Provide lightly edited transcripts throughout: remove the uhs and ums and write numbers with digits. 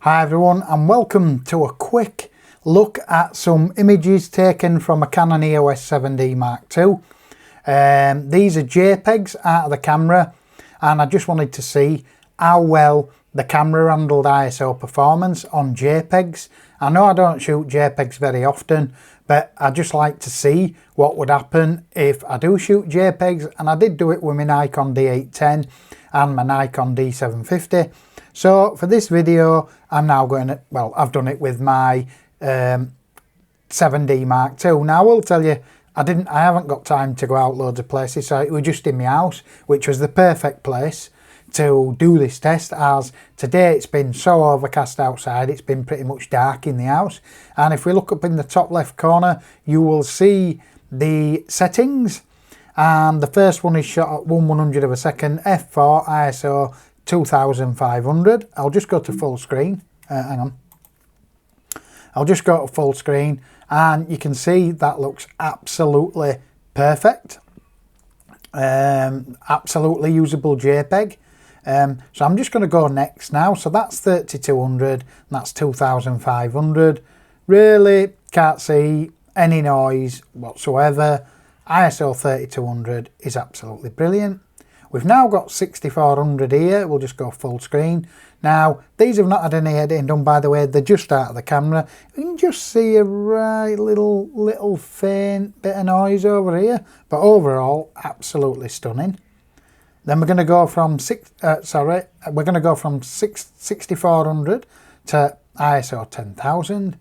Hi everyone, and welcome to a quick look at some images taken from a Canon EOS 7D Mark II. These are JPEGs out of the camera, and I just wanted to see how well the camera handled ISO performance on JPEGs. I know I don't shoot JPEGs very often, but I just like to see what would happen if I do shoot JPEGs, and I did do it with my Nikon D810 and my Nikon D750. So for this video, I'm now going to, well, I've done it with my 7D Mark II. Now I will tell you, I haven't got time to go out loads of places, so it was just in my house, which was the perfect place to do this test, as today it's been so overcast outside, it's been pretty much dark in the house. And if we look up in the top left corner, you will see the settings, and the first one is shot at 1/100 of a second, f4, ISO 2500. I'll just go to full screen. Hang on. I'll just go to full screen, and you can see that looks absolutely perfect. Absolutely usable JPEG. So I'm just going to go next now. So that's 3200, and that's 2500. Really can't see any noise whatsoever. ISO 3200 is absolutely brilliant. We've now got 6400 here. We'll just go full screen. Now, these have not had any editing done, by the way. They're just out of the camera. You can just see a right little faint bit of noise over here. But overall, absolutely stunning. Then we're going to go from 6400 to ISO 10000.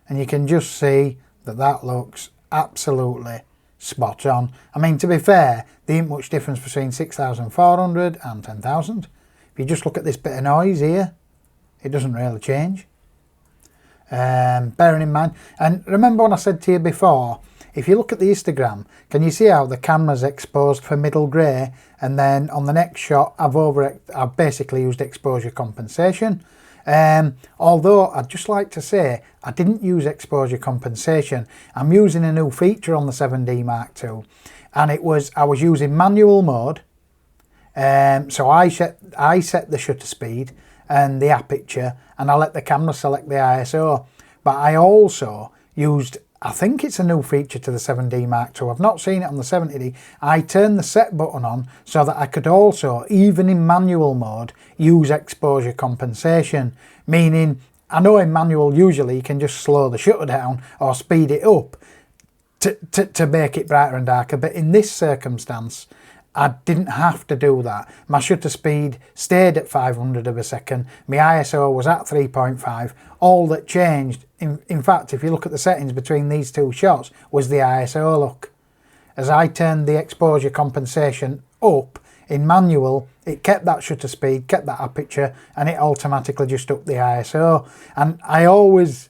And you can just see that that looks absolutely spot on. I mean, to be fair, there ain't much difference between 6400 and 10000. If you just look at this bit of noise here, it doesn't really change. Bearing in mind, and remember when I said to you before, if you look at the histogram, can you see how the camera's exposed for middle grey, and then on the next shot I've basically used exposure compensation. Although I'd just like to say I didn't use exposure compensation. I'm using a new feature on the 7D Mark II, and I was using manual mode. So I set the shutter speed and the aperture, and I let the camera select the ISO. But I also used, I think it's a new feature to the 7D Mark II. I've not seen it on the 70D. I turned the set button on so that I could also, even in manual mode, use exposure compensation. Meaning, I know in manual usually you can just slow the shutter down or speed it up to make it brighter and darker. But in this circumstance, I didn't have to do that. My shutter speed stayed at 500 of a second. My ISO was at 3.5. All that changed, in fact, if you look at the settings between these two shots, was the ISO look. As I turned the exposure compensation up in manual, it kept that shutter speed, kept that aperture, and it automatically just upped the ISO. And I always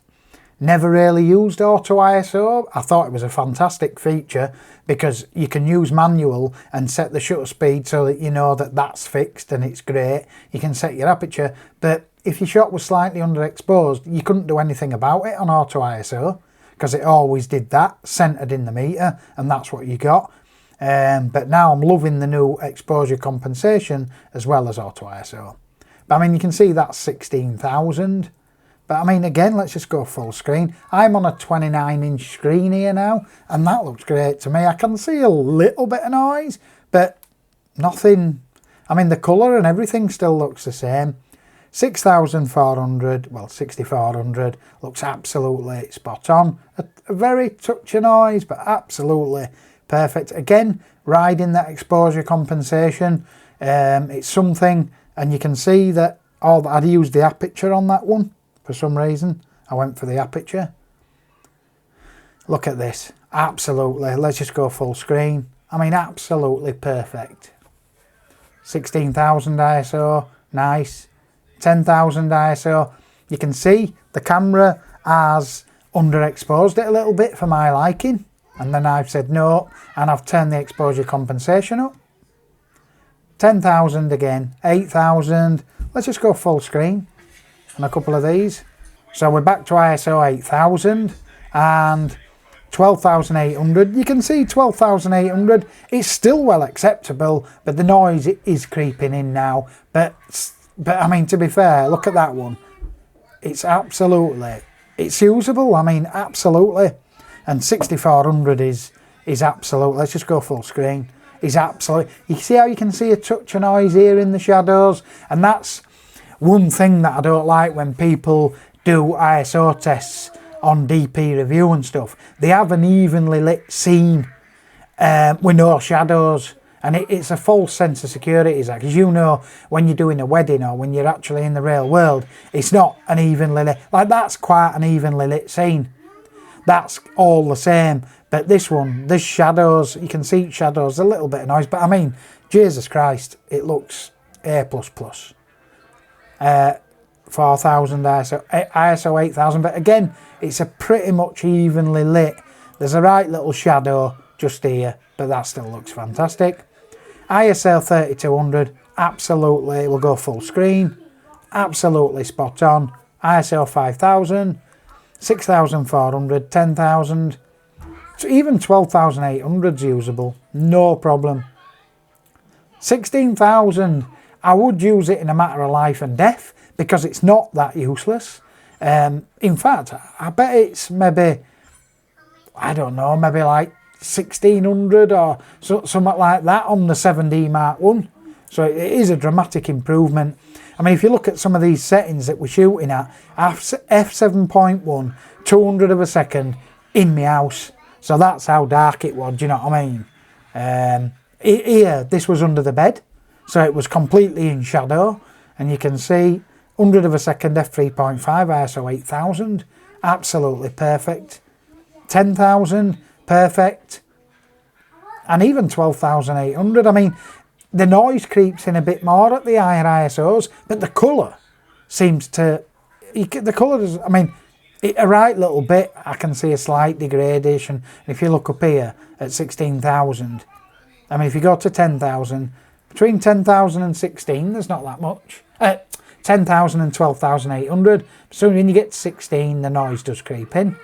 never really used auto ISO. I thought it was a fantastic feature because you can use manual and set the shutter speed so that you know that that's fixed and it's great. You can set your aperture, but if your shot was slightly underexposed, you couldn't do anything about it on auto ISO because it always did that, centered in the meter, and that's what you got. But now I'm loving the new exposure compensation as well as auto ISO. But I mean, you can see that's 16,000. But I mean, again, let's just go full screen. I'm on a 29-inch screen here now, and that looks great to me. I can see a little bit of noise, but nothing. I mean, the colour and everything still looks the same. 6400, well, 6400 looks absolutely spot on. A very touchy noise, but absolutely perfect. Again, riding that exposure compensation. It's something, and you can see that I'd used the aperture on that one. For some reason, I went for the aperture. Look at this. Absolutely. Let's just go full screen. I mean, absolutely perfect. 16,000 ISO. Nice. 10,000 ISO. You can see the camera has underexposed it a little bit for my liking. And then I've said no, and I've turned the exposure compensation up. 10,000 again. 8,000. Let's just go full screen. And a couple of these. So we're back to ISO 8000 and 12,800. You can see 12,800. It's still well acceptable, but the noise is creeping in now. But I mean, to be fair, look at that one. it's absolutely, it's usable. I mean, absolutely. And 6400 is absolute. Let's just go full screen. Is absolute. You see how you can see a touch of noise here in the shadows, and that's one thing that I don't like when people do ISO tests on DP review and stuff. They have an evenly lit scene with no shadows, and it's a false sense of security, Zach. As you know, when you're doing a wedding or when you're actually in the real world, it's not an evenly lit. Like, that's quite an evenly lit scene. That's all the same. But this one, there's shadows. You can see shadows, a little bit of noise. But I mean, Jesus Christ, it looks A++. 4000 ISO 8000. But again, it's a pretty much evenly lit. There's a right little shadow just here, but that still looks fantastic. ISO 3200, absolutely, we'll go full screen. Absolutely spot on. ISO 5000, 6400, 10,000. So even 12,800 is usable, no problem. 16,000, I would use it in a matter of life and death because it's not that useless. In fact, I bet it's maybe, I don't know, maybe like 1600 or something like that on the 7D Mark I. So it is a dramatic improvement. I mean, if you look at some of these settings that we're shooting at, f7.1, 200 of a second in my house. So that's how dark it was, do you know what I mean? Here, this was under the bed, so it was completely in shadow, and you can see 100 of a second f3.5 ISO 8000, absolutely perfect. 10,000, perfect. And even 12,800, I mean, the noise creeps in a bit more at the higher ISOs, but the colour seems to, the colour is, I mean, a right little bit, I can see a slight degradation. If you look up here at 16,000, I mean, if you go to 10,000, between 10,000 and 16, there's not that much. 10,000 and 12,800. So when you get to 16, the noise does creep in.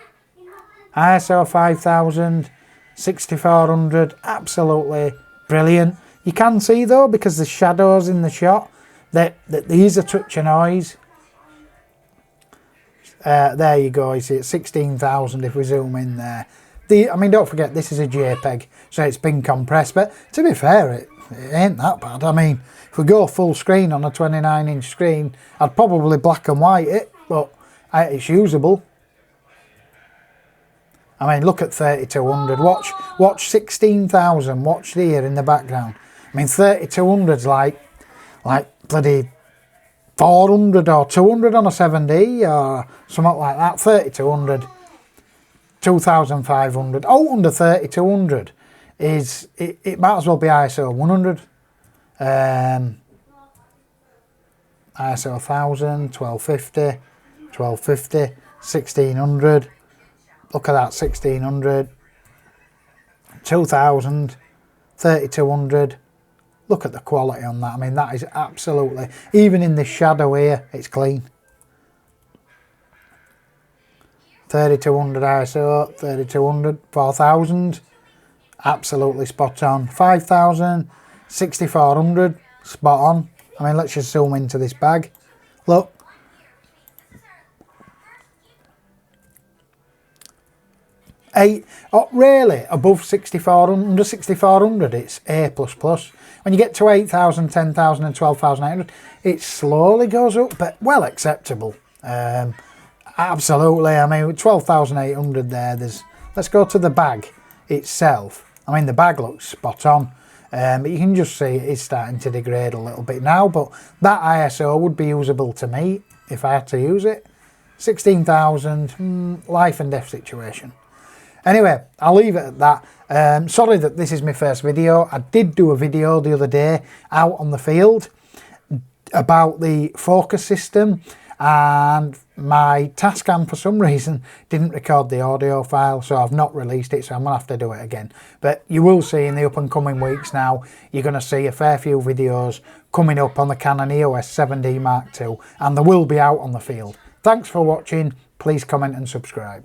ISO 5000, 6400, absolutely brilliant. You can see though, because the shadows in the shot, that these are touch of noise. There you go, you see it's 16,000 if we zoom in there. I mean, don't forget, this is a JPEG, so it's been compressed, but to be fair, it ain't that bad. I mean, if we go full screen on a 29-inch screen, I'd probably black and white it, but it's usable. I mean, look at 3200, watch 16,000, watch here in the background. I mean, 3200's like bloody 400 or 200 on a 7D or something like that. 3200, 2500. Oh, under 3200 is, it might as well be ISO 100. ISO 1000, 1250, 1250, 1600. Look at that, 1600, 2000, 3200. Look at the quality on that. I mean, that is absolutely, even in this shadow here, it's clean. 3200 ISO, 3200, 4000, absolutely spot on. 5000, 6400, spot on. I mean, let's just zoom into this bag. Look. Really, above 6400, under 6400, it's A++. When you get to 8000, 10,000 and 12,800, it slowly goes up, but well acceptable. Absolutely, I mean, with 12,800 there, let's go to the bag itself. I mean, the bag looks spot on, but you can just see it is starting to degrade a little bit now, but that ISO would be usable to me if I had to use it. 16,000, life and death situation. Anyway, I'll leave it at that. Sorry that this is my first video. I did do a video the other day out on the field about the focus system, and my Tascam for some reason didn't record the audio file, so I've not released it, so I'm gonna have to do it again. But you will see in the up and coming weeks now, you're gonna see a fair few videos coming up on the Canon EOS 7D Mark II, and they will be out on the field. Thanks for watching. Please comment and subscribe.